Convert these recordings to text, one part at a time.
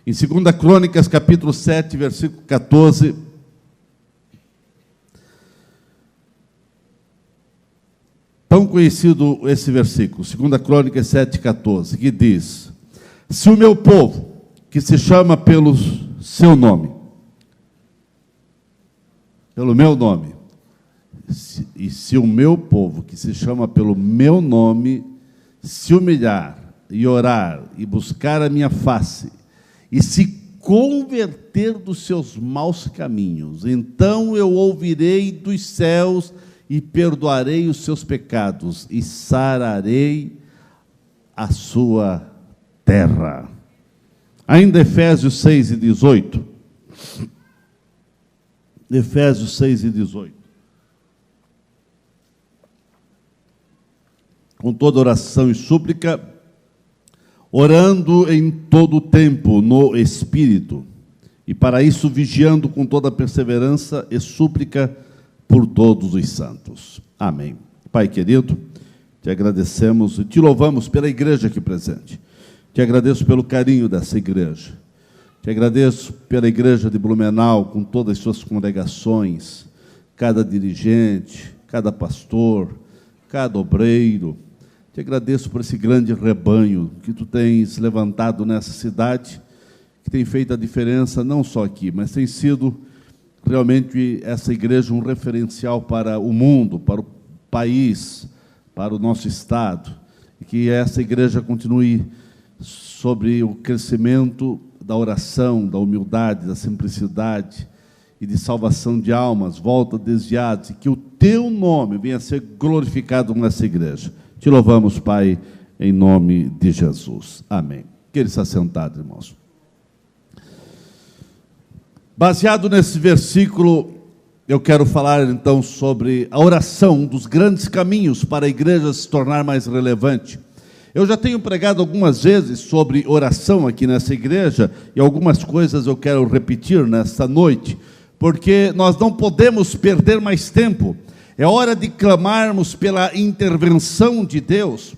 Em 2 Crônicas, capítulo 7, versículo 14, tão conhecido esse versículo, 2 Crônicas 7, 14, que diz: se o meu povo, que se chama pelo seu nome, pelo meu nome, se o meu povo, que se chama pelo meu nome, se humilhar e orar e buscar a minha face e se converter dos seus maus caminhos, então eu ouvirei dos céus e perdoarei os seus pecados e sararei a sua terra. Ainda Efésios 6 e 18. Efésios 6 e 18. Com toda oração e súplica, orando em todo o tempo no Espírito, e para isso vigiando com toda perseverança e súplica por todos os santos. Amém. Pai querido, te agradecemos e te louvamos pela igreja aqui presente. Te agradeço pelo carinho dessa igreja. Te agradeço pela igreja de Blumenau, com todas as suas congregações, cada dirigente, cada pastor, cada obreiro. Te agradeço por esse grande rebanho que tu tens levantado nessa cidade, que tem feito a diferença não só aqui, mas tem sido realmente essa igreja um referencial para o mundo, para o país, para o nosso estado, e que essa igreja continue sobre o crescimento da oração, da humildade, da simplicidade e de salvação de almas, volta desviadas, e que o teu nome venha a ser glorificado nessa igreja. Te louvamos, Pai, em nome de Jesus. Amém. Queira estar sentado, irmãos. Baseado nesse versículo, eu quero falar então sobre a oração, um dos grandes caminhos para a igreja se tornar mais relevante. Eu já tenho pregado algumas vezes sobre oração aqui nessa igreja, e algumas coisas eu quero repetir nesta noite, porque nós não podemos perder mais tempo. É hora de clamarmos pela intervenção de Deus.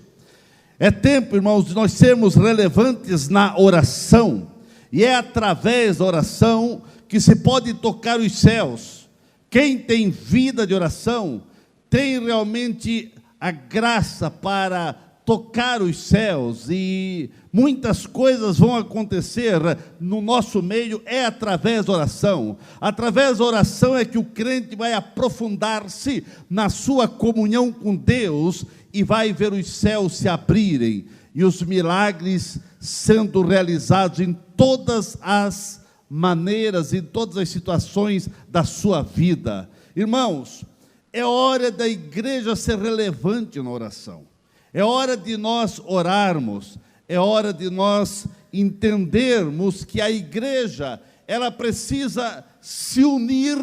É tempo, irmãos, de nós sermos relevantes na oração. E é através da oração que se pode tocar os céus. Quem tem vida de oração tem realmente a graça para tocar os céus, e muitas coisas vão acontecer no nosso meio, é através da oração. Através da oração é que o crente vai aprofundar-se na sua comunhão com Deus e vai ver os céus se abrirem e os milagres sendo realizados em todas as maneiras, em todas as situações da sua vida. Irmãos, é hora da igreja ser relevante na oração. É hora de nós orarmos, é hora de nós entendermos que a igreja, ela precisa se unir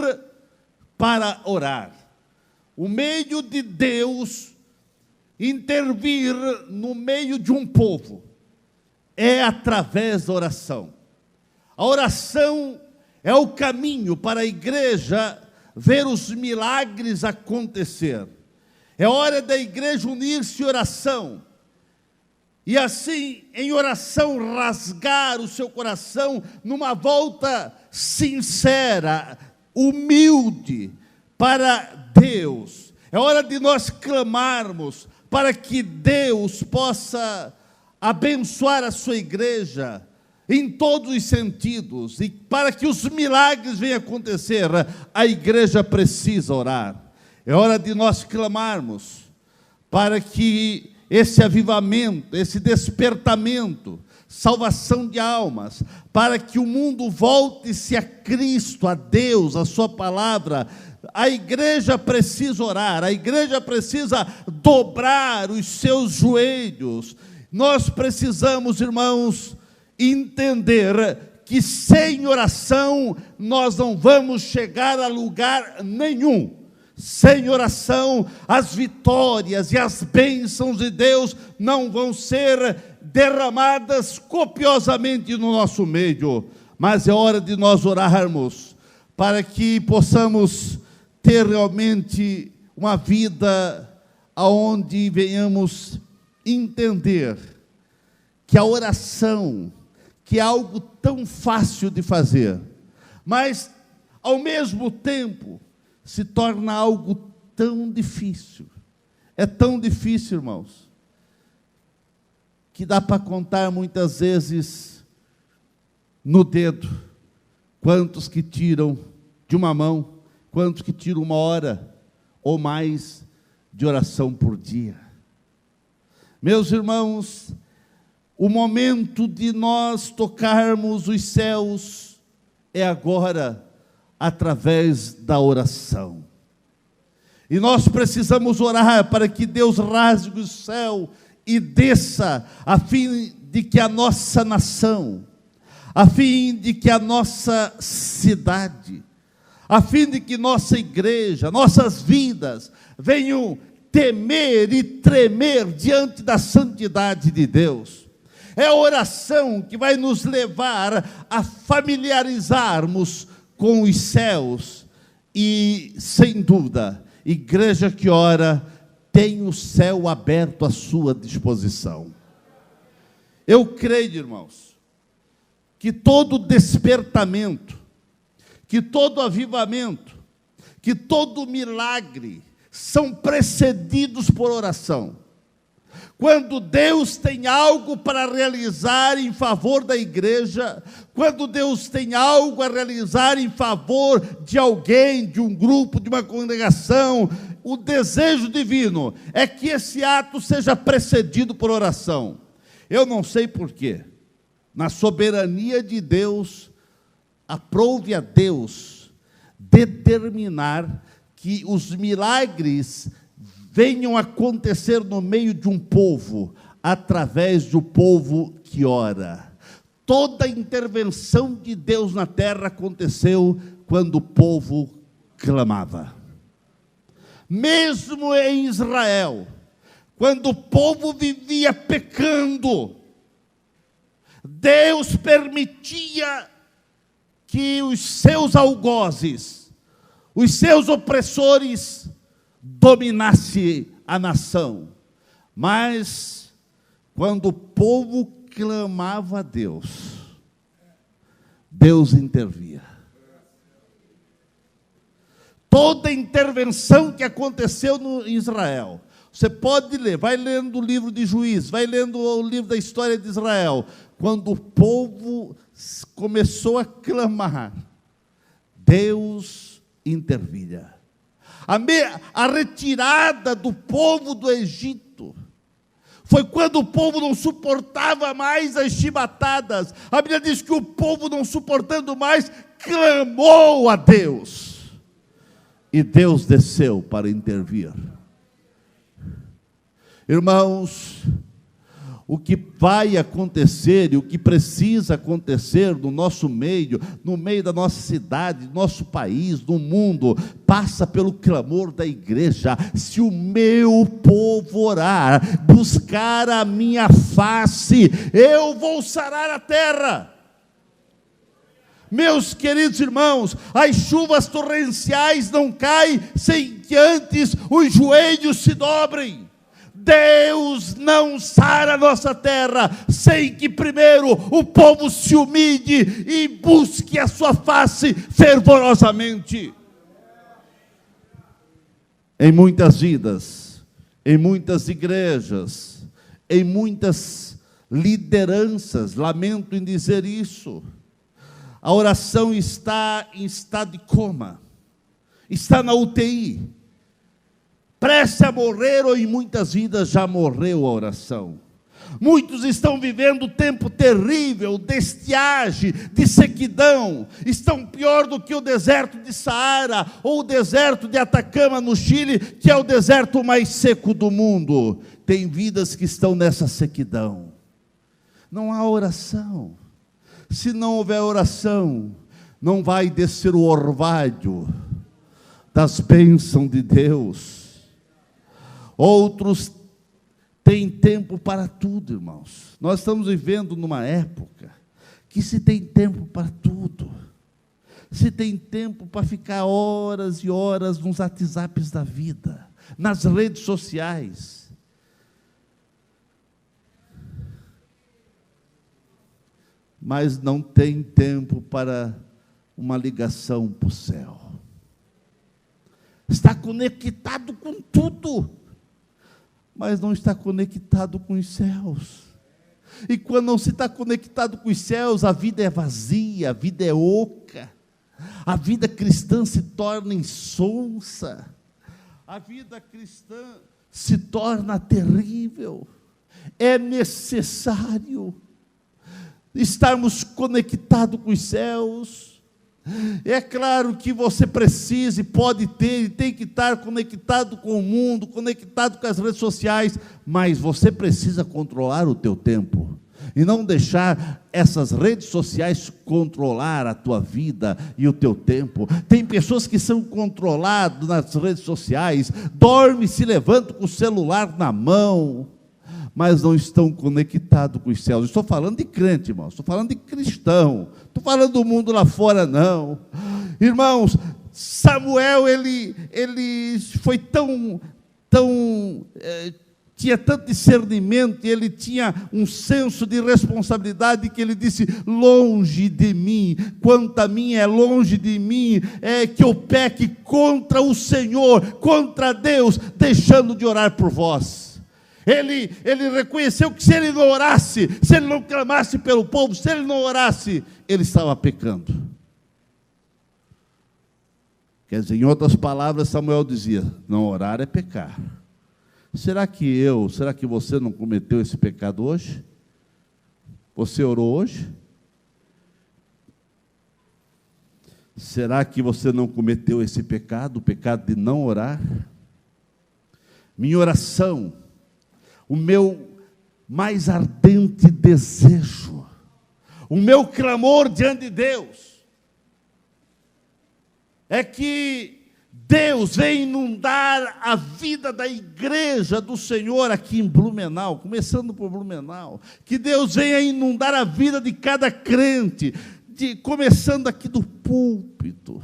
para orar. O meio de Deus intervir no meio de um povo é através da oração. A oração é o caminho para a igreja ver os milagres acontecer. É hora da igreja unir-se em oração, e assim, em oração, rasgar o seu coração numa volta sincera, humilde para Deus. É hora de nós clamarmos para que Deus possa abençoar a sua igreja em todos os sentidos, e para que os milagres venham acontecer, a igreja precisa orar. É hora de nós clamarmos para que esse avivamento, esse despertamento, salvação de almas, para que o mundo volte-se a Cristo, a Deus, a sua palavra. A igreja precisa orar, a igreja precisa dobrar os seus joelhos. Nós precisamos, irmãos, entender que sem oração nós não vamos chegar a lugar nenhum. Sem oração, as vitórias e as bênçãos de Deus não vão ser derramadas copiosamente no nosso meio. Mas é hora de nós orarmos para que possamos ter realmente uma vida onde venhamos entender que a oração, que é algo tão fácil de fazer, mas, ao mesmo tempo, se torna algo tão difícil. É tão difícil, irmãos, que dá para contar muitas vezes no dedo quantos que tiram de uma mão, quantos que tiram 1 hora ou mais de oração por dia. Meus irmãos, o momento de nós tocarmos os céus é agora, através da oração. E nós precisamos orar para que Deus rasgue o céu e desça, a fim de que a nossa nação, a fim de que a nossa cidade, a fim de que nossa igreja, nossas vidas venham temer e tremer diante da santidade de Deus. É a oração que vai nos levar a familiarizarmos com os céus e, sem dúvida, igreja que ora tem o céu aberto à sua disposição. Eu creio, irmãos, que todo despertamento, que todo avivamento, que todo milagre são precedidos por oração. Quando Deus tem algo para realizar em favor da igreja, quando Deus tem algo a realizar em favor de alguém, de um grupo, de uma congregação, o desejo divino é que esse ato seja precedido por oração. Eu não sei porquê, na soberania de Deus, aprove a Deus determinar que os milagres venham acontecer no meio de um povo, através do povo que ora. Toda a intervenção de Deus na terra aconteceu quando o povo clamava. Mesmo em Israel, quando o povo vivia pecando, Deus permitia que os seus algozes, os seus opressores, dominasse a nação. Mas, quando o povo clamava a Deus, Deus intervia. Toda a intervenção que aconteceu em Israel, você pode ler, vai lendo o livro de Juízes, vai lendo o livro da história de Israel, quando o povo começou a clamar, Deus intervinha. A retirada do povo do Egito foi quando o povo não suportava mais as chibatadas. A Bíblia diz que o povo, não suportando mais, clamou a Deus. E Deus desceu para intervir. Irmãos, o que vai acontecer e o que precisa acontecer no nosso meio, no meio da nossa cidade, do nosso país, do mundo, passa pelo clamor da igreja. Se o meu povo orar, buscar a minha face, eu vou sarar a terra. Meus queridos irmãos, as chuvas torrenciais não caem sem que antes os joelhos se dobrem. Deus não sara a nossa terra sem que primeiro o povo se humilhe e busque a sua face fervorosamente. Em muitas vidas, em muitas igrejas, em muitas lideranças, lamento em dizer isso, a oração está em estado de coma, está na UTI, prestes a morrer, ou em muitas vidas já morreu a oração. Muitos estão vivendo tempo terrível de estiagem, de sequidão, estão pior do que o deserto de Saara, ou o deserto de Atacama no Chile, que é o deserto mais seco do mundo. Tem vidas que estão nessa sequidão, não há oração. Se não houver oração, não vai descer o orvalho das bênçãos de Deus. Outros têm tempo para tudo, irmãos. Nós estamos vivendo numa época que se tem tempo para tudo. Se tem tempo para ficar horas e horas nos WhatsApps da vida, nas redes sociais. mas não tem tempo para uma ligação para o céu. Está conectado com tudo, mas não está conectado com os céus. E quando não se está conectado com os céus, a vida é vazia, a vida é oca, a vida cristã se torna insonsa, a vida cristã se torna terrível. É necessário estarmos conectados com os céus. É claro que você precisa e pode ter e tem que estar conectado com o mundo, conectado com as redes sociais, mas você precisa controlar o teu tempo e não deixar essas redes sociais controlar a tua vida e o teu tempo. Tem pessoas que são controladas nas redes sociais, dormem, se levantam com o celular na mão, mas não estão conectados com os céus. Estou falando de crente, irmãos, estou falando de cristão, estou falando do mundo lá fora, não. Irmãos, Samuel, ele foi tinha tanto discernimento, e ele tinha um senso de responsabilidade, que ele disse: longe de mim, quanto a mim é longe de mim, é que eu peque contra o Senhor, contra Deus, deixando de orar por vós. Ele reconheceu que se ele não orasse, se ele não clamasse pelo povo, se ele não orasse, ele estava pecando. Quer dizer, em outras palavras, Samuel dizia: não orar é pecar. Será que você não cometeu esse pecado hoje? Você orou hoje? Será que você não cometeu esse pecado, o pecado de não orar? Minha oração, o meu mais ardente desejo, o meu clamor diante de Deus, é que Deus venha inundar a vida da igreja do Senhor aqui em Blumenau, começando por Blumenau, que Deus venha inundar a vida de cada crente, começando aqui do púlpito,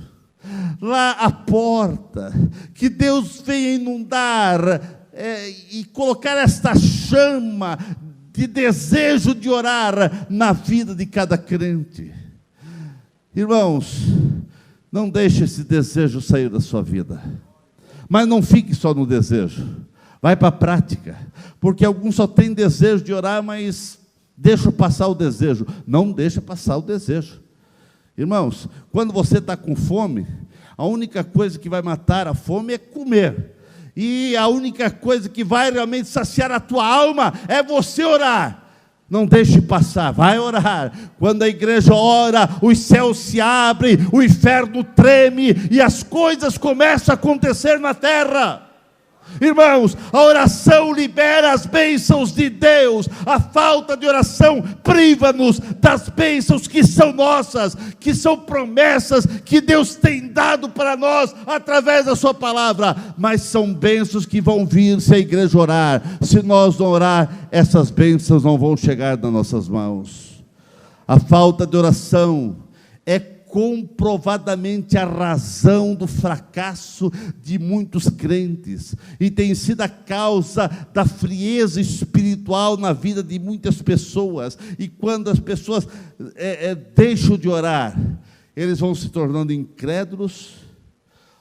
lá à porta, que Deus venha inundar e colocar esta chama de desejo de orar na vida de cada crente. Irmãos, não deixe esse desejo sair da sua vida, mas não fique só no desejo, vai para a prática, porque alguns só têm desejo de orar, mas deixa passar o desejo. Não deixa passar o desejo. Irmãos, quando você está com fome, a única coisa que vai matar a fome é comer, e a única coisa que vai realmente saciar a tua alma é você orar. Não deixe passar, vai orar. Quando a igreja ora, os céus se abrem, o inferno treme e as coisas começam a acontecer na terra. Irmãos, a oração libera as bênçãos de Deus. A falta de oração priva-nos das bênçãos que são nossas, que são promessas que Deus tem dado para nós através da sua palavra, mas são bênçãos que vão vir se a igreja orar. Se nós não orar, essas bênçãos não vão chegar nas nossas mãos. A falta de oração é comprovadamente a razão do fracasso de muitos crentes, e tem sido a causa da frieza espiritual na vida de muitas pessoas. E quando as pessoas deixam de orar, eles vão se tornando incrédulos,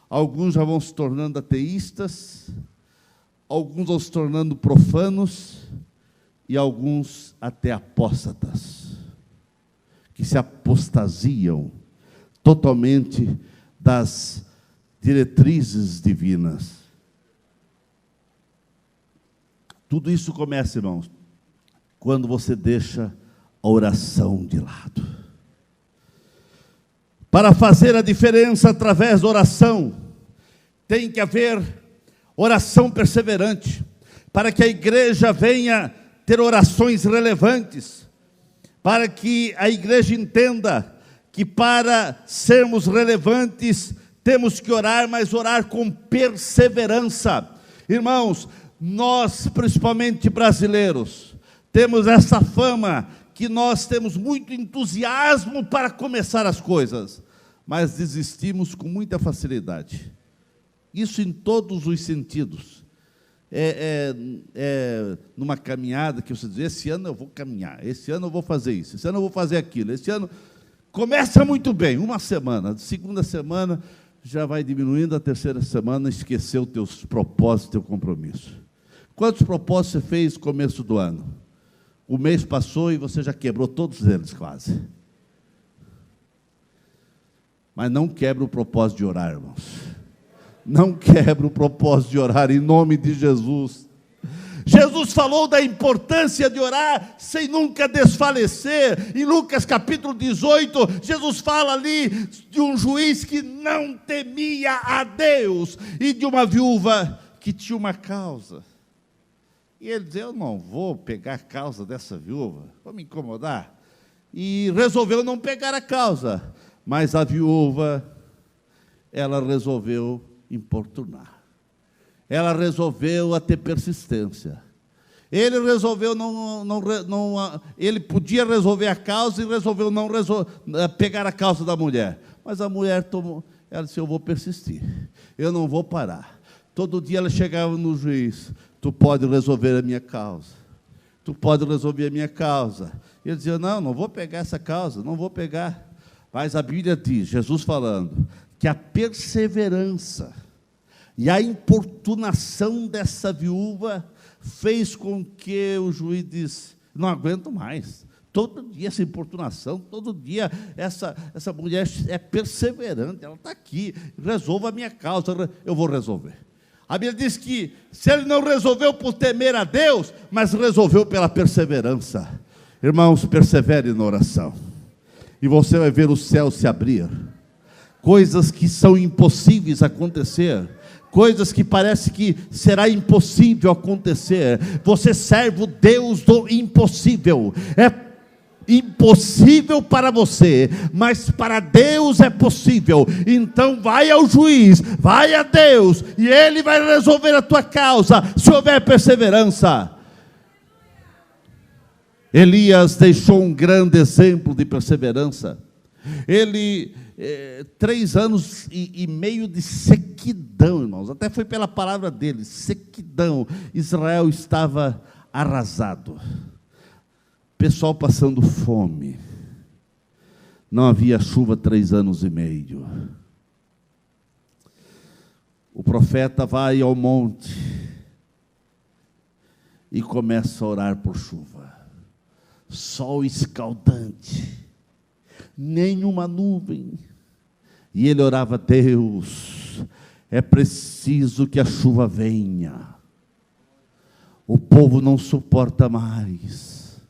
alguns já vão se tornando ateístas, alguns vão se tornando profanos, e alguns até apóstatas, que se apostasiam totalmente das diretrizes divinas. Tudo isso começa, irmãos, quando você deixa a oração de lado. Para fazer a diferença através da oração, tem que haver oração perseverante, para que a igreja venha ter orações relevantes, para que a igreja entenda que para sermos relevantes, temos que orar, mas orar com perseverança. Irmãos, nós, principalmente brasileiros, temos essa fama, que nós temos muito entusiasmo para começar as coisas, mas desistimos com muita facilidade. Isso em todos os sentidos. numa caminhada que você diz, esse ano eu vou caminhar, esse ano eu vou fazer isso, esse ano eu vou fazer aquilo, esse ano começa muito bem, uma semana, segunda semana já vai diminuindo, a terceira semana esqueceu teus propósitos, teu compromisso. Quantos propósitos você fez no começo do ano? O mês passou e você já quebrou todos eles quase. Mas não quebra o propósito de orar, irmãos. Não quebra o propósito de orar, em nome de Jesus. Jesus falou da importância de orar sem nunca desfalecer. Em Lucas capítulo 18, Jesus fala ali de um juiz que não temia a Deus e de uma viúva que tinha uma causa. E ele diz, eu não vou pegar a causa dessa viúva, vou me incomodar. E resolveu não pegar a causa, mas a viúva, ela resolveu importunar. Ela resolveu ter persistência. Ele resolveu ele podia resolver a causa e resolveu não pegar a causa da mulher. Mas a mulher ela disse, eu vou persistir, eu não vou parar. Todo dia ela chegava no juiz, tu pode resolver a minha causa, tu pode resolver a minha causa. E ele dizia, não vou pegar essa causa, não vou pegar. Mas a Bíblia diz, Jesus falando, que a perseverança e a importunação dessa viúva fez com que o juiz disse, não aguento mais. Todo dia essa importunação, todo dia essa mulher é perseverante, ela está aqui, resolva a minha causa, eu vou resolver. A Bíblia diz que se ele não resolveu por temer a Deus, mas resolveu pela perseverança. Irmãos, persevere na oração, e você vai ver o céu se abrir. Coisas que são impossíveis acontecer, coisas que parece que será impossível acontecer. Você serve o Deus do impossível. É impossível para você, mas para Deus é possível. Então vai ao juiz, vai a Deus, e Ele vai resolver a tua causa, se houver perseverança. Elias deixou um grande exemplo de perseverança. Ele, 3 anos e meio de sequidão, irmãos, até foi pela palavra dele, sequidão. Israel estava arrasado, pessoal passando fome, não havia chuva 3 anos e meio. O profeta vai ao monte e começa a orar por chuva, sol escaldante, nenhuma nuvem, e ele orava, Deus, é preciso que a chuva venha, o povo não suporta mais,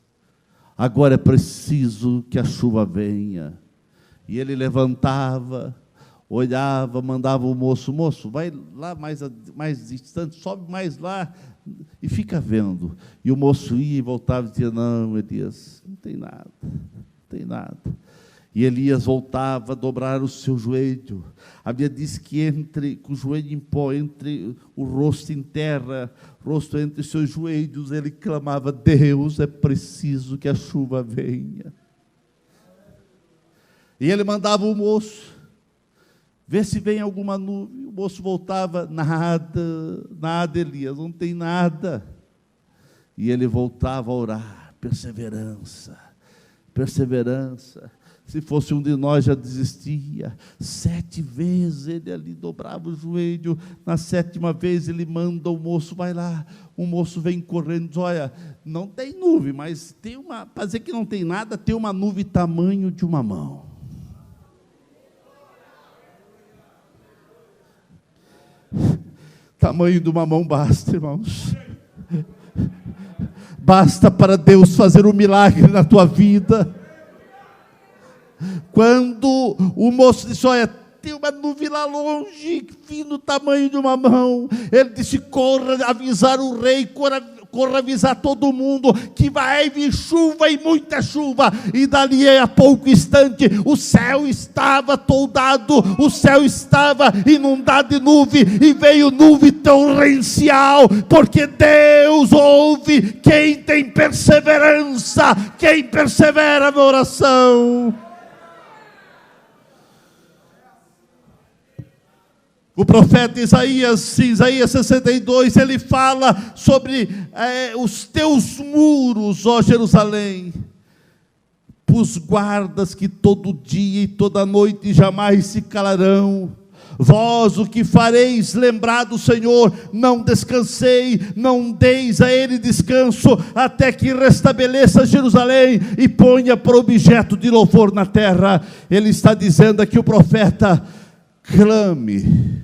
agora é preciso que a chuva venha. E ele levantava, olhava, mandava o moço, vai lá mais distante, sobe mais lá, e fica vendo. E o moço ia e voltava e dizia, não, Elias, não tem nada, não tem nada. E Elias voltava a dobrar o seu joelho. A Bíblia diz que com o joelho em pó, entre o rosto em terra, rosto entre os seus joelhos, ele clamava, Deus, é preciso que a chuva venha. E ele mandava o moço, vê se vem alguma nuvem. O moço voltava, nada, Elias, não tem nada. E ele voltava a orar, perseverança. Se fosse um de nós, já desistia. 7 vezes ele ali dobrava o joelho. Na 7ª vez ele manda o moço, vai lá. O moço vem correndo, diz, olha, não tem nuvem, mas tem para dizer que não tem nada, tem uma nuvem tamanho de uma mão. Tamanho de uma mão basta, irmãos. Basta para Deus fazer um milagre na tua vida. Quando o moço disse, olha, tem uma nuvem lá longe, fino do tamanho de uma mão, ele disse, corra avisar o rei, corra avisar todo mundo, que vai vir chuva e muita chuva. E dali a pouco instante, o céu estava toldado, o céu estava inundado de nuvem, e veio nuvem torrencial, porque Deus ouve quem tem perseverança, quem persevera na oração. O profeta Isaías, em Isaías 62, ele fala sobre os teus muros, ó Jerusalém, os guardas que todo dia e toda noite jamais se calarão. Vós o que fareis lembrar do Senhor, não descansei, não deis a Ele descanso, até que restabeleça Jerusalém e ponha por objeto de louvor na terra. Ele está dizendo aqui, o profeta: clame,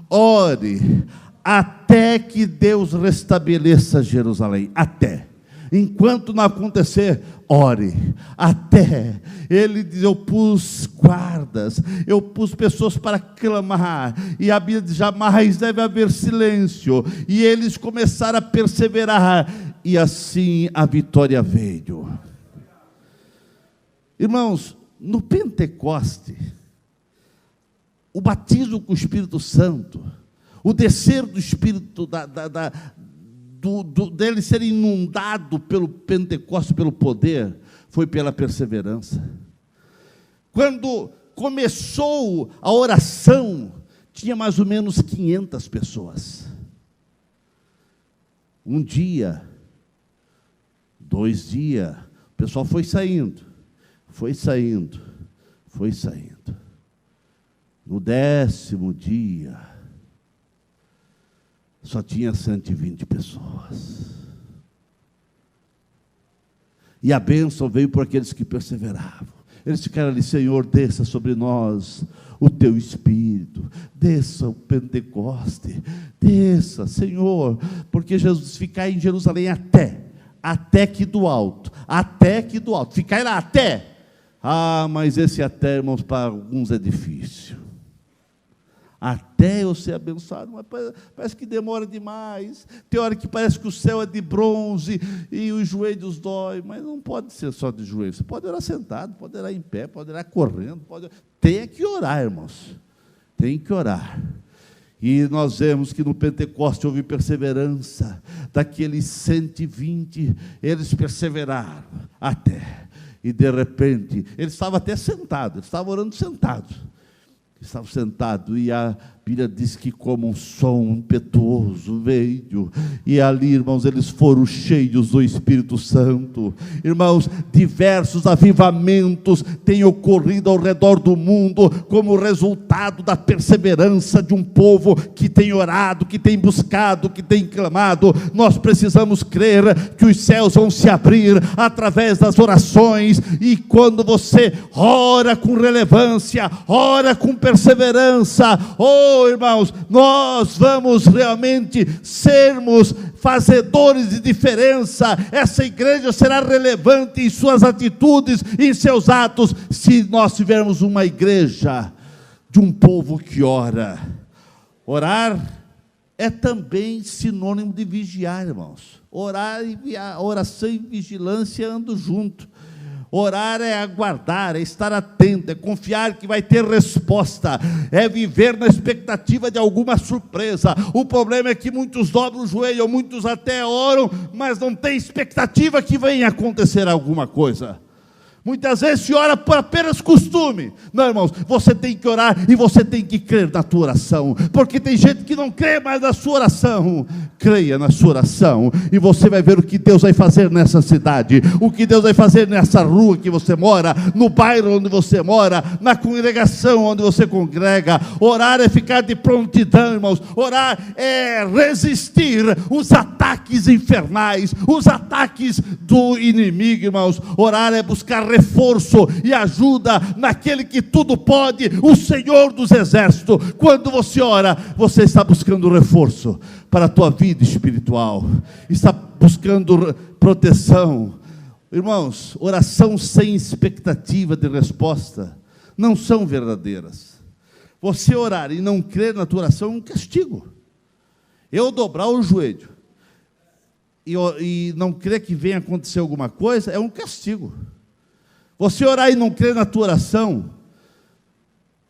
ore, até que Deus restabeleça Jerusalém, até. Enquanto não acontecer, ore, até. Ele diz: eu pus guardas, eu pus pessoas para clamar, e a Bíblia diz: jamais deve haver silêncio, e eles começaram a perseverar, e assim a vitória veio. Irmãos, no Pentecoste, o batismo com o Espírito Santo, o descer do Espírito, dele ser inundado pelo Pentecostes, pelo poder, foi pela perseverança. Quando começou a oração, tinha mais ou menos 500 pessoas. Um dia, 2 dias, o pessoal foi saindo. No 10º dia, só tinha 120 pessoas. E a bênção veio por aqueles que perseveravam. Eles ficaram ali: Senhor, desça sobre nós o teu Espírito, desça o Pentecoste, desça, Senhor, porque Jesus ficar em Jerusalém até que do alto, ficar lá até. Mas esse até, irmãos, para alguns é difícil. Até eu ser abençoado, mas parece que demora demais. Tem hora que parece que o céu é de bronze e os joelhos dói, mas não pode ser só de joelhos. Você pode orar sentado, pode orar em pé, pode orar correndo, tem que orar, irmãos. Tem que orar. E nós vemos que no Pentecoste houve perseverança. Daqueles 120, eles perseveraram até. E de repente, eles estavam até sentados, eles estavam orando sentados. Estavam sentados, e a Bíblia diz que como um som impetuoso veio, e ali, irmãos, eles foram cheios do Espírito Santo. Irmãos, diversos avivamentos têm ocorrido ao redor do mundo, como resultado da perseverança de um povo que tem orado, que tem buscado, que tem clamado. Nós precisamos crer que os céus vão se abrir através das orações, e quando você ora com relevância, ora com perseverança, irmãos, nós vamos realmente sermos fazedores de diferença. Essa igreja será relevante em suas atitudes, em seus atos, se nós tivermos uma igreja de um povo que ora. Orar é também sinônimo de vigiar, irmãos. Oração e vigilância andam junto. Orar é aguardar, é estar atento, é confiar que vai ter resposta, é viver na expectativa de alguma surpresa. O problema é que muitos dobram o joelho, muitos até oram, mas não tem expectativa que venha acontecer alguma coisa. Muitas vezes se ora por apenas costume. Não, irmãos, você tem que orar e você tem que crer na tua oração, porque tem gente que não crê mais na sua oração. Creia na sua oração, e você vai ver o que Deus vai fazer nessa cidade, o que Deus vai fazer nessa rua que você mora, no bairro onde você mora, na congregação onde você congrega. Orar é ficar de prontidão, irmãos. Orar é resistir os ataques infernais, os ataques do inimigo, irmãos. Orar é buscar reforço e ajuda naquele que tudo pode, o Senhor dos exércitos. Quando você ora, você está buscando reforço para a tua vida espiritual, está buscando proteção. Irmãos, oração sem expectativa de resposta não são verdadeiras. Você orar e não crer na tua oração é um castigo. Eu dobrar o joelho e não crer que venha acontecer alguma coisa é um castigo. Você orar e não crer na tua oração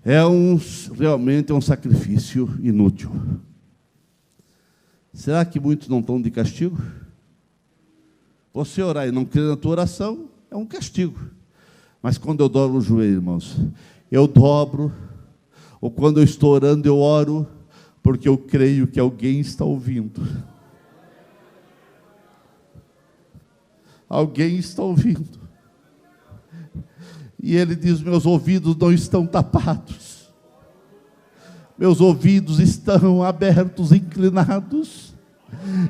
realmente é um sacrifício inútil. Será que muitos não estão de castigo? Você orar e não crer na tua oração é um castigo. Mas quando eu dobro o joelho, irmãos, eu dobro, ou quando eu estou orando, eu oro, porque eu creio que alguém está ouvindo. Alguém está ouvindo. E ele diz: meus ouvidos não estão tapados, meus ouvidos estão abertos, inclinados,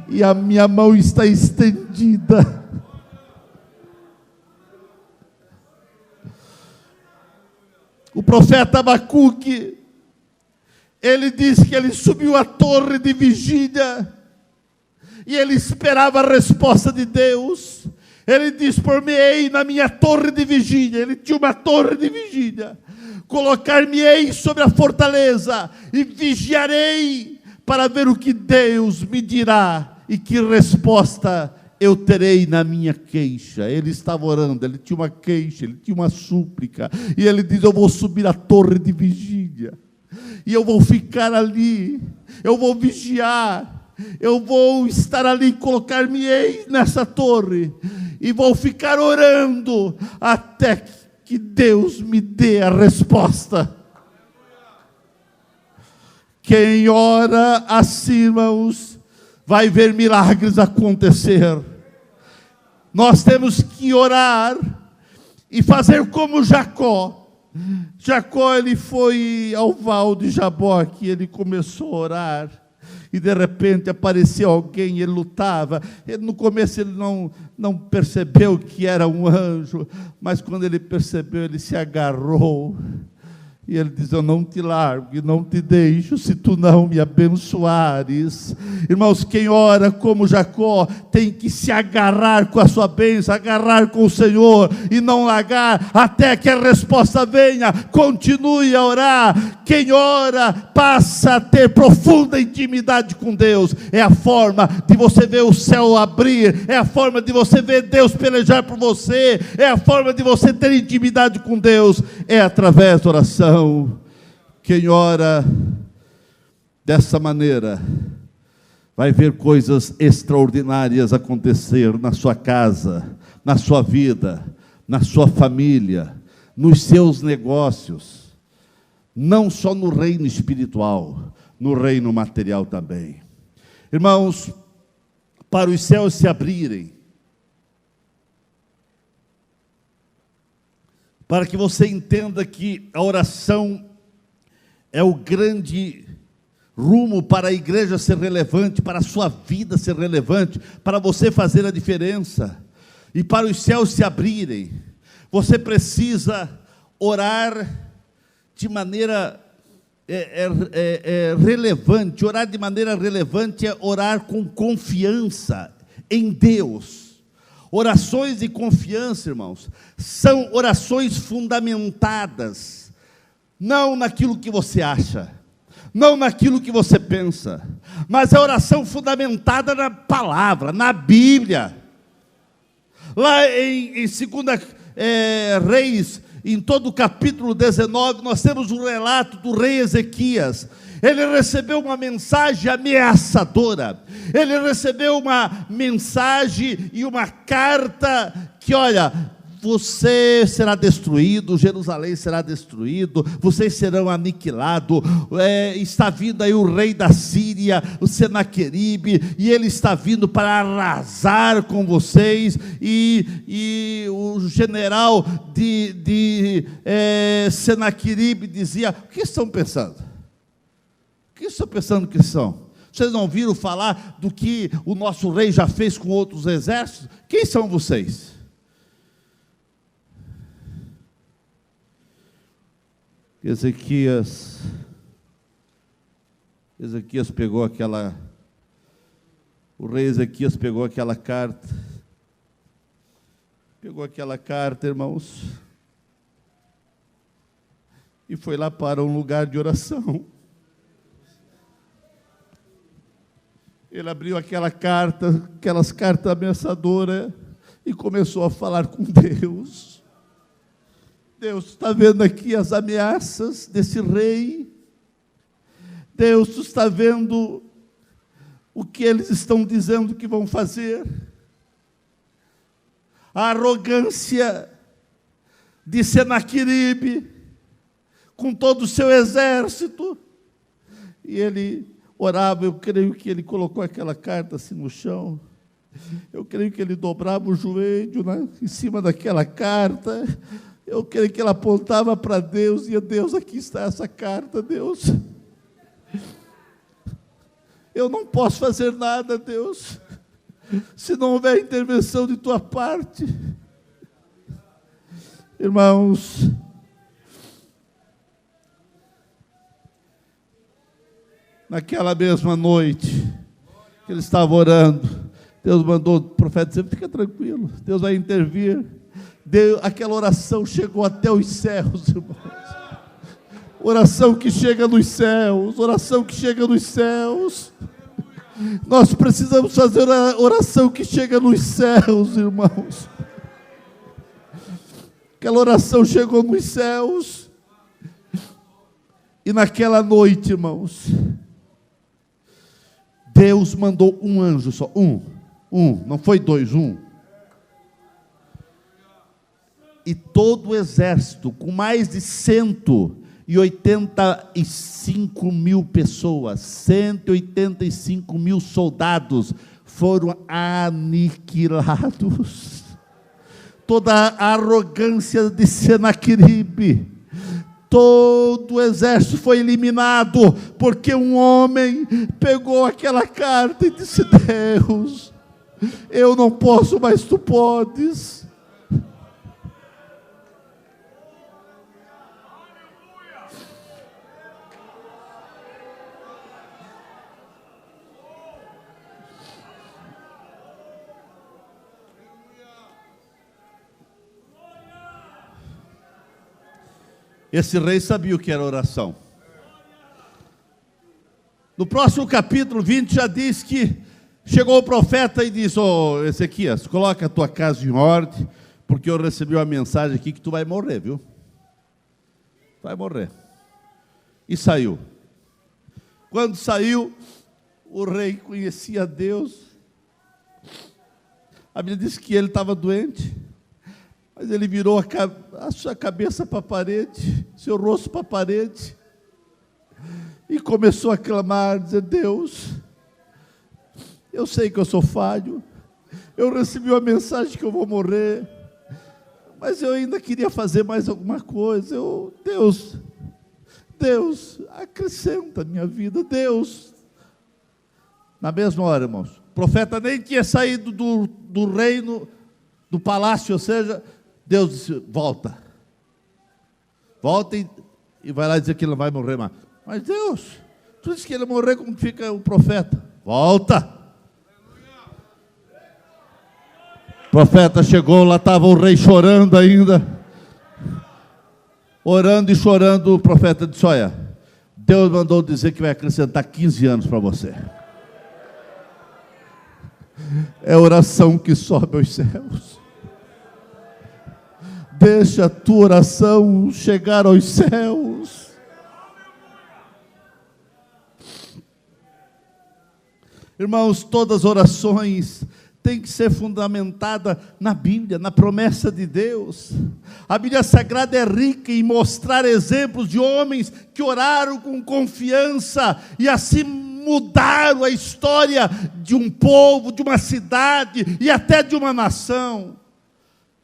e a minha mão está estendida. O profeta Abacuque, ele diz que ele subiu a torre de vigília, e ele esperava a resposta de Deus. Ele diz: por-me-ei na minha torre de vigília. Ele tinha uma torre de vigília. Colocar-me-ei sobre a fortaleza e vigiarei para ver o que Deus me dirá e que resposta eu terei na minha queixa. Ele estava orando, ele tinha uma queixa, ele tinha uma súplica, e ele diz: eu vou subir a torre de vigília, e eu vou ficar ali, eu vou vigiar, eu vou estar ali, colocar-me-ei nessa torre, e vou ficar orando, até que Deus me dê a resposta. Quem ora assim, irmãos, vai ver milagres acontecer. Nós temos que orar e fazer como Jacó. Jacó, ele foi ao val de Jaboque, ele começou a orar, e de repente apareceu alguém, ele lutava. No começo ele não percebeu que era um anjo, mas quando ele percebeu, ele se agarrou. E ele diz: eu não te largo e não te deixo, se tu não me abençoares. Irmãos, quem ora como Jacó, tem que se agarrar com a sua bênção, agarrar com o Senhor, e não largar, até que a resposta venha. Continue a orar. Quem ora, passa a ter profunda intimidade com Deus. É a forma de você ver o céu abrir, é a forma de você ver Deus pelejar por você, é a forma de você ter intimidade com Deus, é através da oração. Quem ora dessa maneira vai ver coisas extraordinárias acontecer na sua casa, na sua vida, na sua família, nos seus negócios, não só no reino espiritual, no reino material também. Irmãos, para os céus se abrirem, para que você entenda que a oração é o grande rumo para a igreja ser relevante, para a sua vida ser relevante, para você fazer a diferença, e para os céus se abrirem, você precisa orar de maneira relevante. Orar de maneira relevante é orar com confiança em Deus. Orações de confiança, irmãos, são orações fundamentadas, não naquilo que você acha, não naquilo que você pensa, mas a oração fundamentada na palavra, na Bíblia. Lá em 2 Reis, em todo o capítulo 19, nós temos um relato do rei Ezequias. Ele recebeu uma mensagem ameaçadora, ele recebeu uma mensagem e uma carta que, olha, você será destruído, Jerusalém será destruído, vocês serão aniquilados, está vindo aí o rei da Síria, o Senaqueribe, e ele está vindo para arrasar com vocês, e o general de Senaqueribe dizia: o que estão pensando? O que estão pensando que são? Vocês não ouviram falar do que o nosso rei já fez com outros exércitos? Quem são vocês? Ezequias pegou o rei Ezequias pegou aquela carta, irmãos, e foi lá para um lugar de oração. Ele abriu aquelas cartas ameaçadoras, e começou a falar com Deus. Deus, está vendo aqui as ameaças desse rei? Deus, tu está vendo o que eles estão dizendo que vão fazer? A arrogância de Senaqueribe, com todo o seu exército. E ele orava, eu creio que ele colocou aquela carta assim no chão. Eu creio que ele dobrava o joelho, né, em cima daquela carta. Eu creio que ele apontava para Deus e Deus, aqui está essa carta, Deus. Eu não posso fazer nada, Deus, se não houver intervenção de tua parte. Irmãos, naquela mesma noite que ele estava orando, Deus mandou o profeta dizer: fica tranquilo, Deus vai intervir. Aquela oração chegou até os céus, irmãos. Oração que chega nos céus, oração que chega nos céus. Nós precisamos fazer a oração que chega nos céus, irmãos. Aquela oração chegou nos céus. E naquela noite, irmãos, Deus mandou um anjo só, não foi dois, um. E todo o exército, com mais de 185 mil pessoas, 185 mil soldados, foram aniquilados. Toda a arrogância de Senaqueribe, todo o exército foi eliminado, porque um homem pegou aquela carta e disse: Deus, eu não posso, mas tu podes. Esse rei sabia o que era oração. No próximo capítulo 20 já diz que chegou o profeta e disse: ô Ezequias, coloca a tua casa em ordem, porque eu recebi uma mensagem aqui que tu vai morrer, viu? Vai morrer. E saiu. Quando saiu, o rei conhecia Deus. A Bíblia diz que ele estava doente, mas ele virou a sua cabeça para a parede, seu rosto para a parede, e começou a clamar, dizer: Deus, eu sei que eu sou falho, eu recebi uma mensagem que eu vou morrer, mas eu ainda queria fazer mais alguma coisa. Deus, acrescenta a minha vida, Deus. Na mesma hora, irmãos, o profeta nem tinha saído do reino, do palácio, ou seja, Deus disse: volta e vai lá dizer que ele não vai morrer mais. Mas Deus, tu disse que ele ia morrer, como fica o profeta? Volta. O profeta chegou, lá estava o rei chorando ainda, orando e chorando. O profeta disse: olha, Deus mandou dizer que vai acrescentar 15 anos para você. É a oração que sobe aos céus. Deixa a tua oração chegar aos céus. Irmãos, todas as orações têm que ser fundamentadas na Bíblia, na promessa de Deus. A Bíblia Sagrada é rica em mostrar exemplos de homens que oraram com confiança e assim mudaram a história de um povo, de uma cidade e até de uma nação.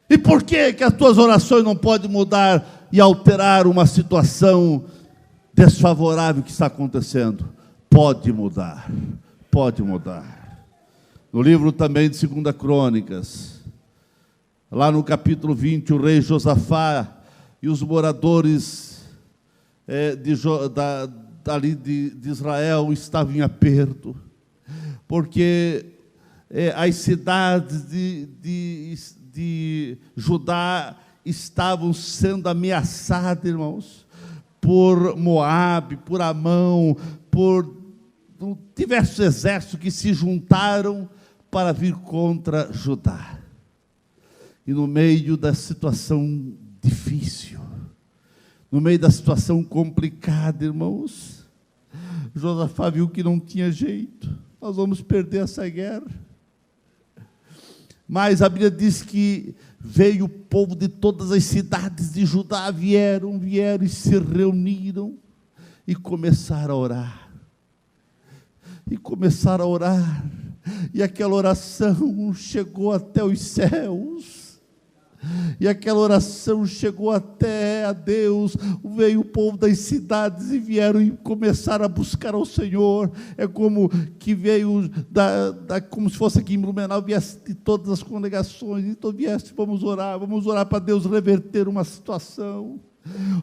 E por que as tuas orações não podem mudar e alterar uma situação desfavorável que está acontecendo? Pode mudar, pode mudar. No livro também de 2 Crônicas, lá no capítulo 20, o rei Josafá e os moradores de Israel estavam em aperto, porque as cidades de Judá estavam sendo ameaçadas, irmãos, por Moabe, por Amão, por diversos exércitos que se juntaram para vir contra Judá. E no meio da situação difícil, no meio da situação complicada, irmãos, Josafá viu que não tinha jeito, nós vamos perder essa guerra. Mas a Bíblia diz que veio o povo de todas as cidades de Judá, vieram e se reuniram e começaram a orar. e começaram a orar, e aquela oração chegou até os céus, e aquela oração chegou até a Deus. Veio o povo das cidades e vieram e começaram a buscar ao Senhor. É como que veio, como se fosse aqui em Blumenau, viesse de todas as congregações, então viesse, vamos orar para Deus reverter uma situação.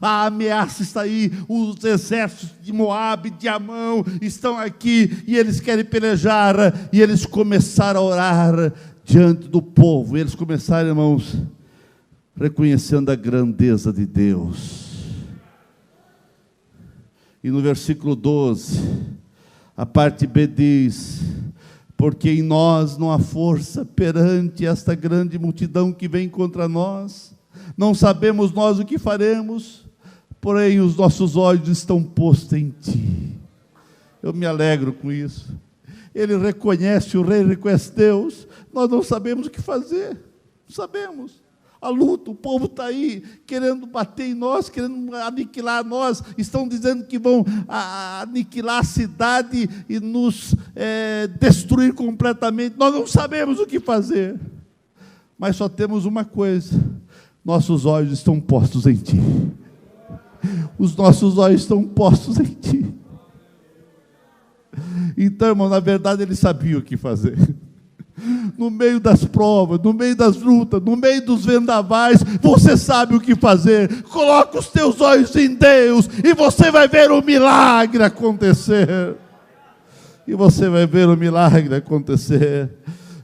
A ameaça está aí, os exércitos de Moabe, de Amão, estão aqui, e eles querem pelejar, e eles começaram a orar diante do povo, e eles começaram, irmãos, reconhecendo a grandeza de Deus. E no versículo 12, a parte B diz: porque em nós não há força perante esta grande multidão que vem contra nós, não sabemos nós o que faremos, porém os nossos olhos estão postos em Ti. Eu me alegro com isso. Ele reconhece, o rei reconhece Deus. Nós não sabemos o que fazer, não sabemos. A luta, o povo está aí, querendo bater em nós, querendo aniquilar nós, estão dizendo que vão aniquilar a cidade e nos destruir completamente. Nós não sabemos o que fazer, mas só temos uma coisa: nossos olhos estão postos em Ti. Os nossos olhos estão postos em Ti. Então, irmão, na verdade ele sabia o que fazer. No meio das provas, no meio das lutas, no meio dos vendavais, você sabe o que fazer. Coloca os teus olhos em Deus e você vai ver o milagre acontecer. E você vai ver o milagre acontecer.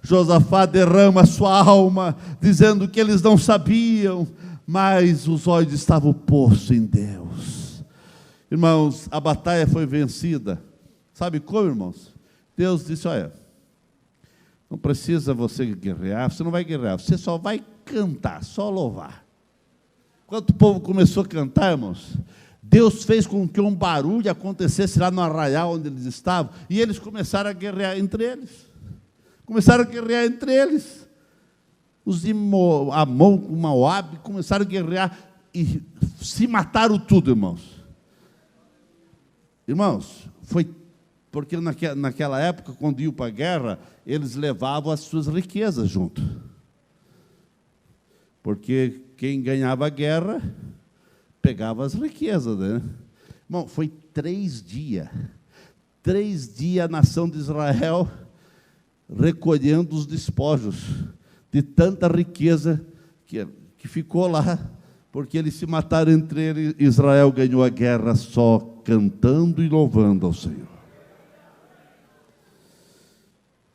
Josafá derrama a sua alma, dizendo que eles não sabiam, mas os olhos estavam postos em Deus. Irmãos, a batalha foi vencida. Sabe como, irmãos? Deus disse: olha, não precisa você guerrear, você não vai guerrear, você só vai cantar, só louvar. Quando o povo começou a cantar, irmãos, Deus fez com que um barulho acontecesse lá no arraial onde eles estavam, e eles começaram a guerrear entre eles. Os de Amon com Moabe começaram a guerrear e se mataram tudo, irmãos. Irmãos, foi porque naquela época, quando iam para a guerra, eles levavam as suas riquezas junto. Porque quem ganhava a guerra, pegava as riquezas, né? Irmão, foi 3 dias. 3 dias a nação de Israel recolhendo os despojos de tanta riqueza que ficou lá, porque eles se mataram entre eles. Israel ganhou a guerra só cantando e louvando ao Senhor.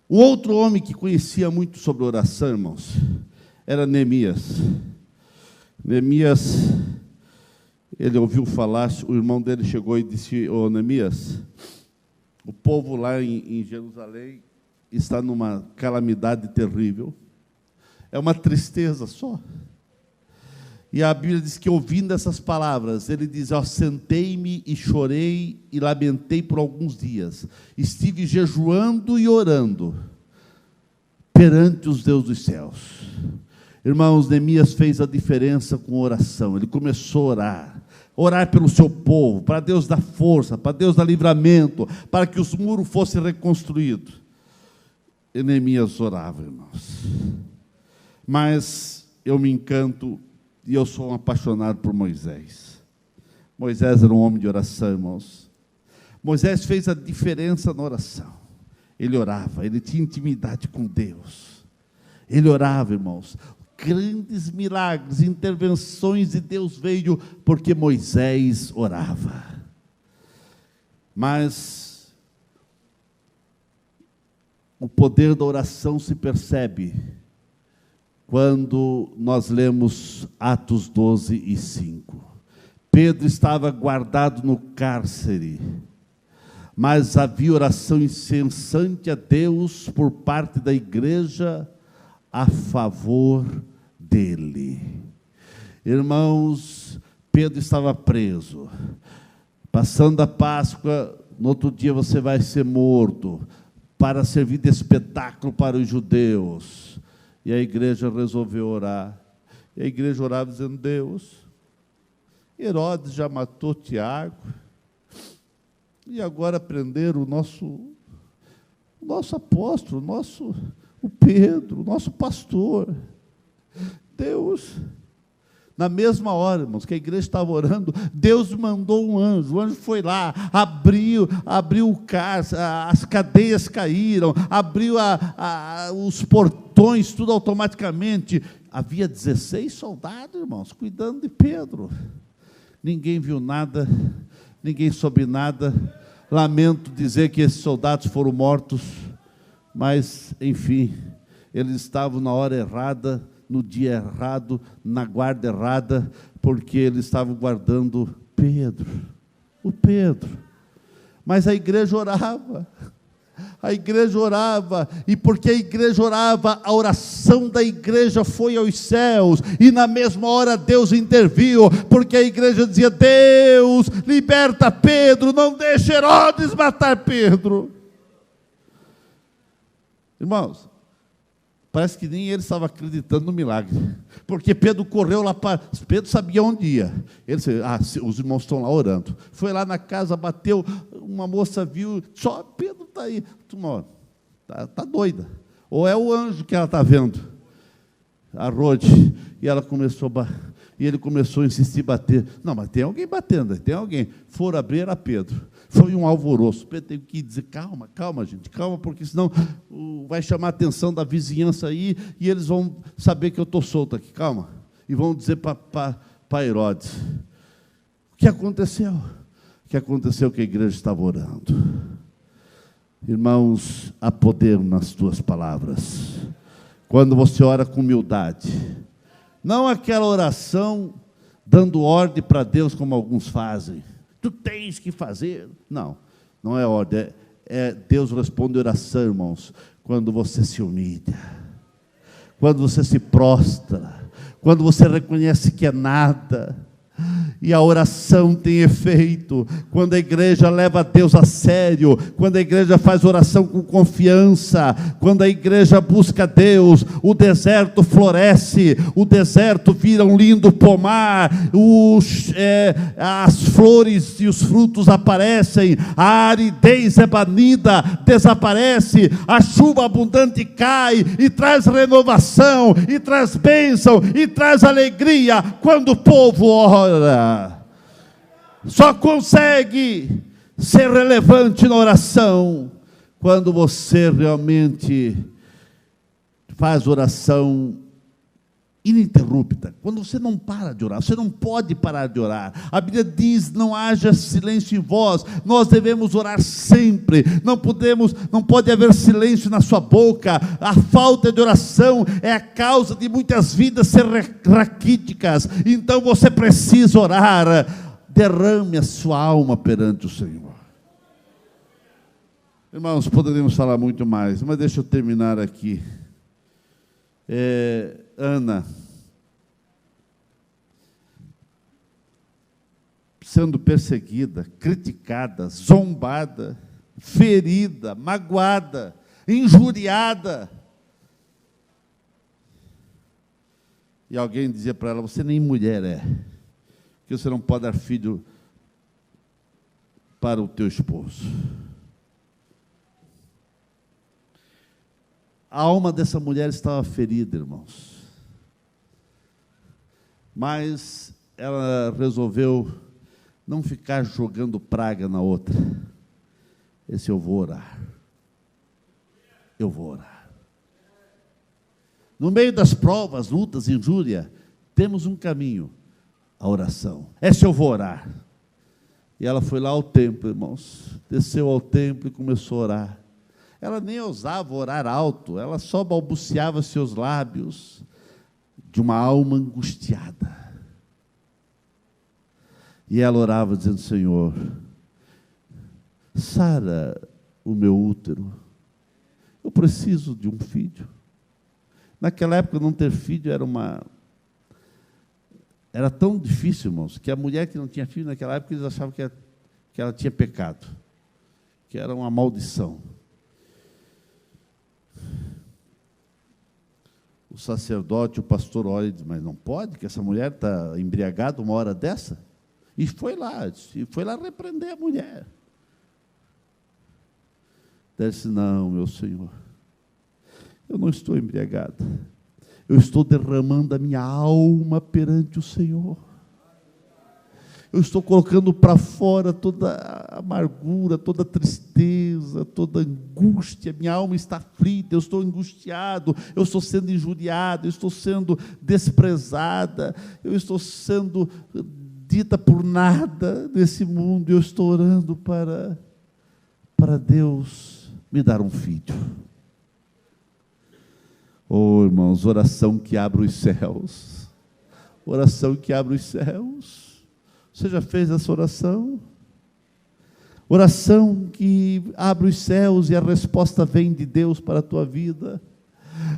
Um outro homem que conhecia muito sobre oração, irmãos, era Neemias. Neemias, ele ouviu falar, o irmão dele chegou e disse: ô Neemias, o povo lá em Jerusalém está numa calamidade terrível, é uma tristeza só. E a Bíblia diz que, ouvindo essas palavras, ele diz: ó, sentei-me e chorei e lamentei por alguns dias, estive jejuando e orando perante os Deus dos céus. Irmãos, Neemias fez a diferença com oração. Ele começou a orar pelo seu povo, para Deus dar força, para Deus dar livramento, para que os muros fossem reconstruídos. E Neemias orava, irmãos. Mas eu me encanto e eu sou um apaixonado por Moisés. Moisés era um homem de oração, irmãos. Moisés fez a diferença na oração. Ele orava, ele tinha intimidade com Deus. Ele orava, irmãos. Grandes milagres, intervenções de Deus veio porque Moisés orava. Mas o poder da oração se percebe quando nós lemos Atos 12 e 5. Pedro estava guardado no cárcere, mas havia oração incessante a Deus por parte da igreja a favor dele. Irmãos, Pedro estava preso, passando a Páscoa, no outro dia você vai ser morto, para servir de espetáculo para os judeus. E a igreja resolveu orar. E a igreja orava dizendo: Deus, Herodes já matou Tiago, e agora prenderam o nosso o nosso apóstolo, o Pedro, o nosso pastor. Deus, na mesma hora, irmãos, que a igreja estava orando, Deus mandou um anjo. O anjo foi lá, abriu o cárcere, as cadeias caíram, abriu os portões, tudo automaticamente. Havia 16 soldados, irmãos, cuidando de Pedro. Ninguém viu nada, ninguém soube nada. Lamento dizer que esses soldados foram mortos, mas, enfim, eles estavam na hora errada, no dia errado, na guarda errada, porque eles estavam guardando Pedro, o Pedro. Mas a igreja orava, e porque a igreja orava, a oração da igreja foi aos céus, e na mesma hora Deus interviu, porque a igreja dizia: Deus, liberta Pedro, não deixe Herodes matar Pedro. Irmãos, parece que nem ele estava acreditando no milagre, porque Pedro correu lá para... Pedro sabia onde ia. Ele disse: os irmãos estão lá orando. Foi lá na casa, bateu, uma moça viu, só Pedro está aí. Está doida. Ou é o anjo que ela está vendo. A Rode. E ela começou e ele começou a insistir, bater. Não, mas tem alguém batendo, tem alguém. Foram abrir, era Pedro. Foi um alvoroço. Pedro teve que dizer: calma, gente, calma, porque senão vai chamar a atenção da vizinhança aí, e eles vão saber que eu estou solto aqui, calma. E vão dizer para Herodes. O que aconteceu? O que aconteceu que a igreja estava orando. Irmãos, há poder nas tuas palavras. Quando você ora com humildade, não aquela oração dando ordem para Deus como alguns fazem. Tu tens que fazer. Não, não é ordem. Deus responde oração, irmãos, quando você se humilha, quando você se prostra, quando você reconhece que é nada. E a oração tem efeito quando a igreja leva Deus a sério, quando a igreja faz oração com confiança, quando a igreja busca Deus. O deserto floresce, o deserto vira um lindo pomar, as flores e os frutos aparecem, a aridez é banida, desaparece, a chuva abundante cai e traz renovação, e traz bênção, e traz alegria. Quando o povo ora, só consegue ser relevante na oração quando você realmente faz oração ininterrupta, quando você não para de orar. Você não pode parar de orar. A Bíblia diz: não haja silêncio em vós. Nós devemos orar sempre. Não pode haver silêncio na sua boca. A falta de oração é a causa de muitas vidas ser raquíticas. Então você precisa orar. Derrame a sua alma perante o Senhor. Irmãos, poderíamos falar muito mais, mas deixa eu terminar aqui. Ana, sendo perseguida, criticada, zombada, ferida, magoada, injuriada. E alguém dizia para ela: você nem mulher é, que você não pode dar filho para o teu esposo. A alma dessa mulher estava ferida, irmãos. Mas ela resolveu não ficar jogando praga na outra. Eu vou orar. Eu vou orar. No meio das provas, lutas, injúria, temos um caminho: a oração. Eu vou orar. E ela foi lá ao templo, irmãos. Desceu ao templo e começou a orar. Ela nem ousava orar alto, ela só balbuciava seus lábios, de uma alma angustiada. E ela orava dizendo: Senhor, sara o meu útero, eu preciso de um filho. Naquela época não ter filho era tão difícil, irmãos, que a mulher que não tinha filho naquela época, eles achavam que ela tinha pecado, que era uma maldição. O sacerdote, o pastor olha e diz: mas não pode, que essa mulher está embriagada uma hora dessa? E foi lá repreender a mulher. Ela disse: não, meu Senhor, eu não estou embriagada, eu estou derramando a minha alma perante o Senhor. Eu estou colocando para fora toda a amargura, toda a tristeza, toda a angústia. Minha alma está aflita, eu estou angustiado, eu estou sendo injuriado, eu estou sendo desprezada, eu estou sendo dita por nada nesse mundo. Eu estou orando para Deus me dar um filho. Oh, irmãos, oração que abre os céus. Oração que abre os céus. Você já fez essa oração? Oração que abre os céus e a resposta vem de Deus para a tua vida.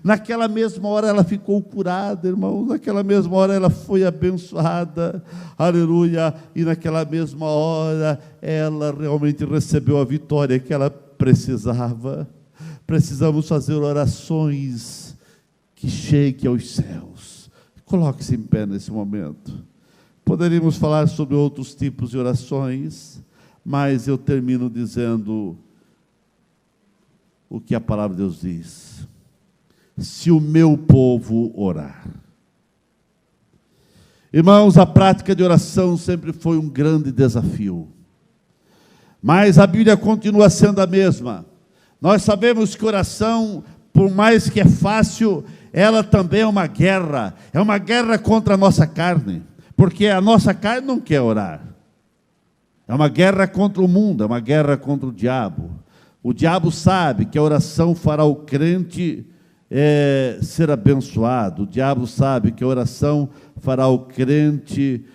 Naquela mesma hora ela ficou curada, irmão. Naquela mesma hora ela foi abençoada. Aleluia. E naquela mesma hora ela realmente recebeu a vitória que ela precisava. Precisamos fazer orações que cheguem aos céus. Coloque-se em pé nesse momento. Poderíamos falar sobre outros tipos de orações, mas eu termino dizendo o que a palavra de Deus diz: se o meu povo orar. Irmãos, a prática de oração sempre foi um grande desafio, mas a Bíblia continua sendo a mesma. Nós sabemos que oração, por mais que é fácil, ela também é uma guerra contra a nossa carne. Porque a nossa carne não quer orar. É uma guerra contra o mundo, é uma guerra contra o diabo. O diabo sabe que a oração fará o crente ser abençoado. O diabo sabe que a oração fará o crente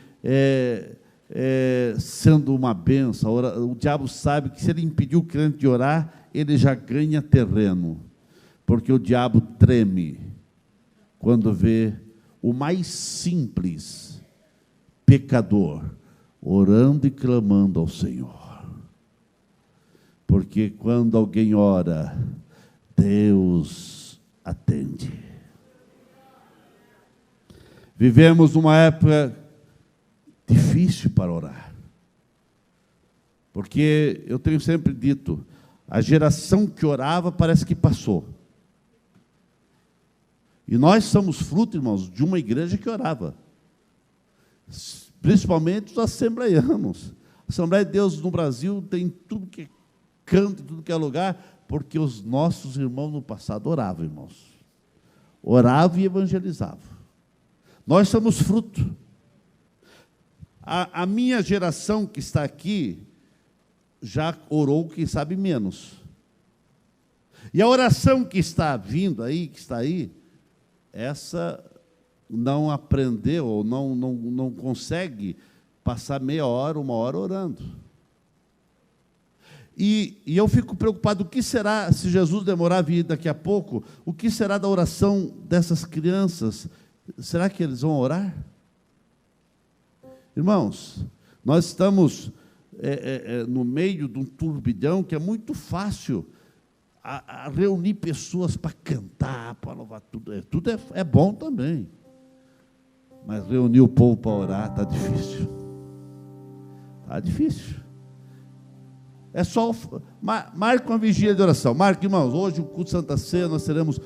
sendo uma bênção. O diabo sabe que se ele impedir o crente de orar, ele já ganha terreno. Porque o diabo treme quando vê o mais simples pecador orando e clamando ao Senhor. Porque quando alguém ora, Deus atende. Vivemos numa época difícil para orar. Porque eu tenho sempre dito, a geração que orava parece que passou. E nós somos fruto, irmãos, de uma igreja que orava. Principalmente os assembleianos. A Assembleia de Deus no Brasil tem tudo que é canto, tudo que é lugar, porque os nossos irmãos no passado oravam, irmãos. Oravam e evangelizavam. Nós somos fruto. A minha geração que está aqui já orou, quem sabe, menos. E a oração que está vindo aí, que está aí, essa não aprendeu, ou não consegue passar meia hora, uma hora orando. E eu fico preocupado, o que será, se Jesus demorar a vir daqui a pouco, o que será da oração dessas crianças? Será que eles vão orar? Irmãos, nós estamos no meio de um turbilhão que é muito fácil a reunir pessoas para cantar, para louvar, tudo é bom também. Mas reunir o povo para orar está difícil. Está difícil. É só... Marque uma vigília de oração. Marque, irmãos, hoje o culto Santa Ceia, nós teremos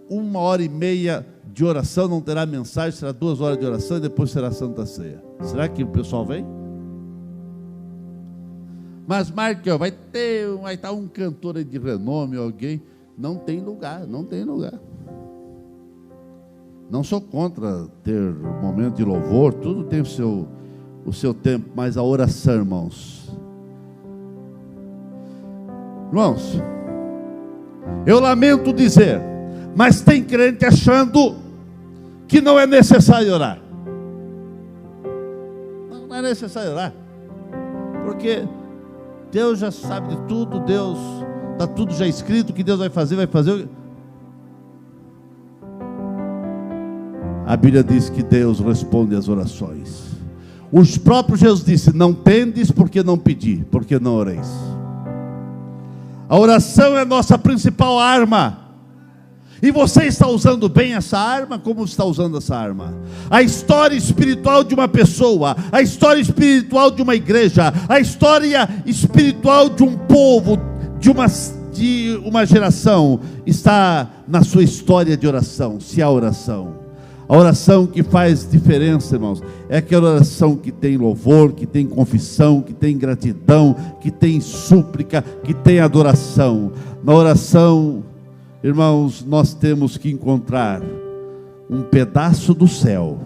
1h30 de oração, não terá mensagem, será 2 horas de oração e depois será Santa Ceia. Será que o pessoal vem? Mas marque, vai estar um cantor aí de renome, alguém. Não tem lugar, não tem lugar. Não sou contra ter momento de louvor, tudo tem o seu tempo, mas a oração, irmãos. Irmãos, eu lamento dizer, mas tem crente achando que não é necessário orar. Não é necessário orar, porque Deus já sabe de tudo, Deus está tudo já escrito, o que Deus vai fazer. A Bíblia diz que Deus responde às orações. O próprio Jesus disse: não tendes porque não pedi, porque não oreis. A oração é a nossa principal arma. E você está usando bem essa arma? Como está usando essa arma? A história espiritual de uma pessoa, a história espiritual de uma igreja, a história espiritual de um povo, de uma geração está na sua história de oração, se há oração. A oração que faz diferença, irmãos, é aquela oração que tem louvor, que tem confissão, que tem gratidão, que tem súplica, que tem adoração. Na oração, irmãos, nós temos que encontrar um pedaço do céu.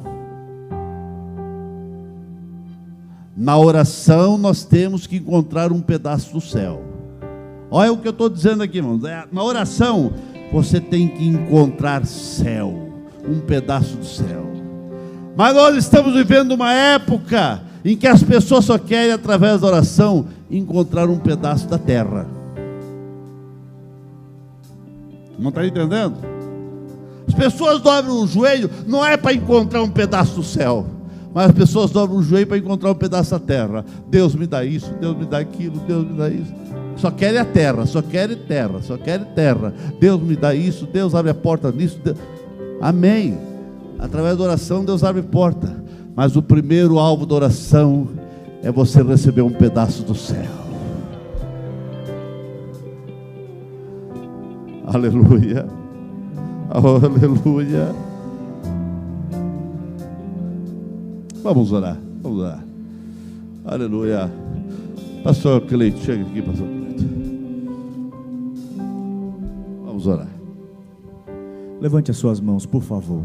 Na oração nós temos que encontrar um pedaço do céu. Olha o que eu estou dizendo aqui, irmãos. Na oração você tem que encontrar céu, um pedaço do céu. Mas nós estamos vivendo uma época em que as pessoas só querem, através da oração, encontrar um pedaço da terra. Não está entendendo? As pessoas dobram o joelho, não é para encontrar um pedaço do céu, mas as pessoas dobram o joelho para encontrar um pedaço da terra. Deus me dá isso, Deus me dá aquilo, Deus me dá isso. Só querem a terra, só querem terra, só querem terra. Deus me dá isso, Deus abre a porta nisso. Amém. Através da oração Deus abre porta. Mas o primeiro alvo da oração é você receber um pedaço do céu. Aleluia. Aleluia. Vamos orar. Vamos orar. Aleluia. Pastor Cleito, chega aqui, pastor Cleito. Vamos orar. Levante as suas mãos, por favor.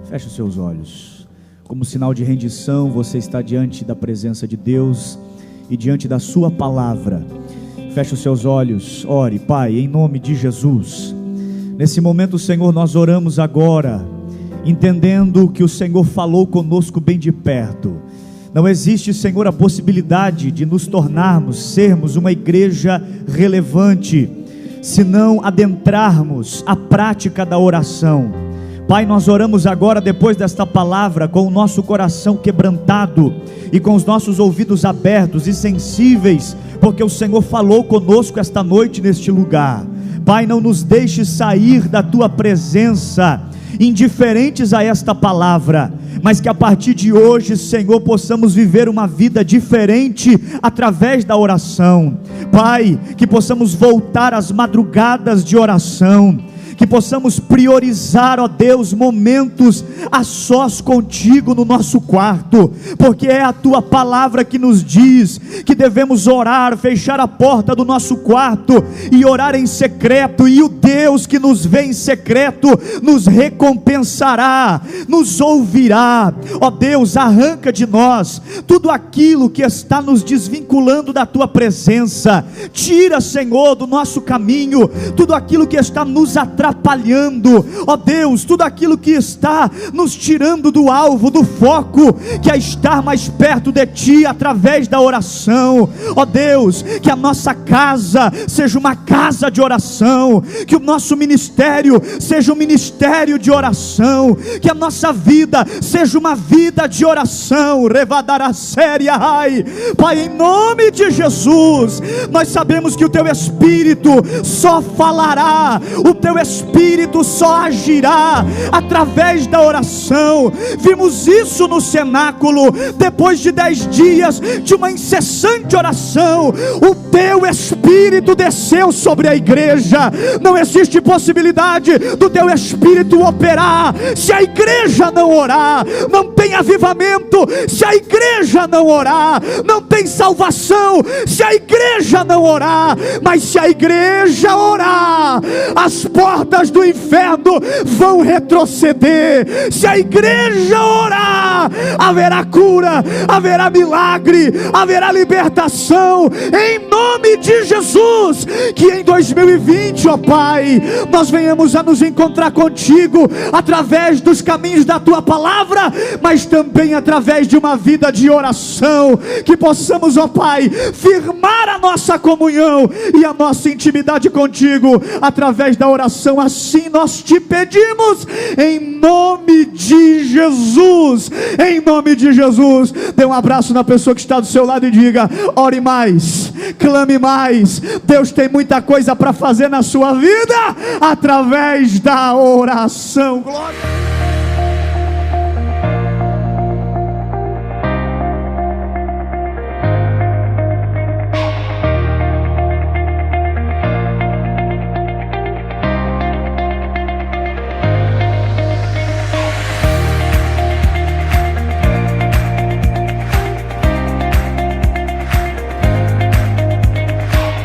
Feche os seus olhos. Como sinal de rendição, você está diante da presença de Deus e diante da sua palavra. Feche os seus olhos, ore. Pai, em nome de Jesus. Nesse momento, Senhor, nós oramos agora, entendendo que o Senhor falou conosco bem de perto. Não existe, Senhor, a possibilidade de nos tornarmos, sermos uma igreja relevante, se não adentrarmos a prática da oração. Pai, nós oramos agora, depois desta palavra, com o nosso coração quebrantado e com os nossos ouvidos abertos e sensíveis, porque o Senhor falou conosco esta noite neste lugar. Pai, não nos deixe sair da Tua presença indiferentes a esta palavra, mas que a partir de hoje, Senhor, possamos viver uma vida diferente através da oração. Pai, que possamos voltar às madrugadas de oração, que possamos priorizar, ó Deus, momentos a sós contigo no nosso quarto, porque é a tua palavra que nos diz que devemos orar, fechar a porta do nosso quarto e orar em secreto, e o Deus que nos vê em secreto nos recompensará, nos ouvirá. Ó Deus, arranca de nós tudo aquilo que está nos desvinculando da tua presença, tira, Senhor, do nosso caminho tudo aquilo que está nos atrapalhando, ó Deus, tudo aquilo que está nos tirando do alvo, do foco, que é estar mais perto de Ti através da oração. Ó Deus, que a nossa casa seja uma casa de oração, que o nosso ministério seja um ministério de oração, que a nossa vida seja uma vida de oração. Pai, em nome de Jesus, nós sabemos que o Teu Espírito só falará, o Teu Espírito só agirá através da oração. Vimos isso no cenáculo, depois de 10 dias de uma incessante oração, o Teu Espírito desceu sobre a igreja. Não existe possibilidade do Teu Espírito operar se a igreja não orar. Não tem avivamento se a igreja não orar. Não tem salvação se a igreja não orar. Mas se a igreja orar, as portas do inferno vão retroceder. Se a igreja orar, haverá cura, haverá milagre, haverá libertação, em nome de Jesus. Que em 2020, ó Pai, nós venhamos a nos encontrar contigo através dos caminhos da Tua palavra, mas também através de uma vida de oração, que possamos, ó Pai, firmar a nossa comunhão e a nossa intimidade contigo através da oração. Assim nós te pedimos, em nome de Jesus. Em nome de Jesus. Dê um abraço na pessoa que está do seu lado e diga: ore mais, clame mais. Deus tem muita coisa para fazer na sua vida através da oração. Glória.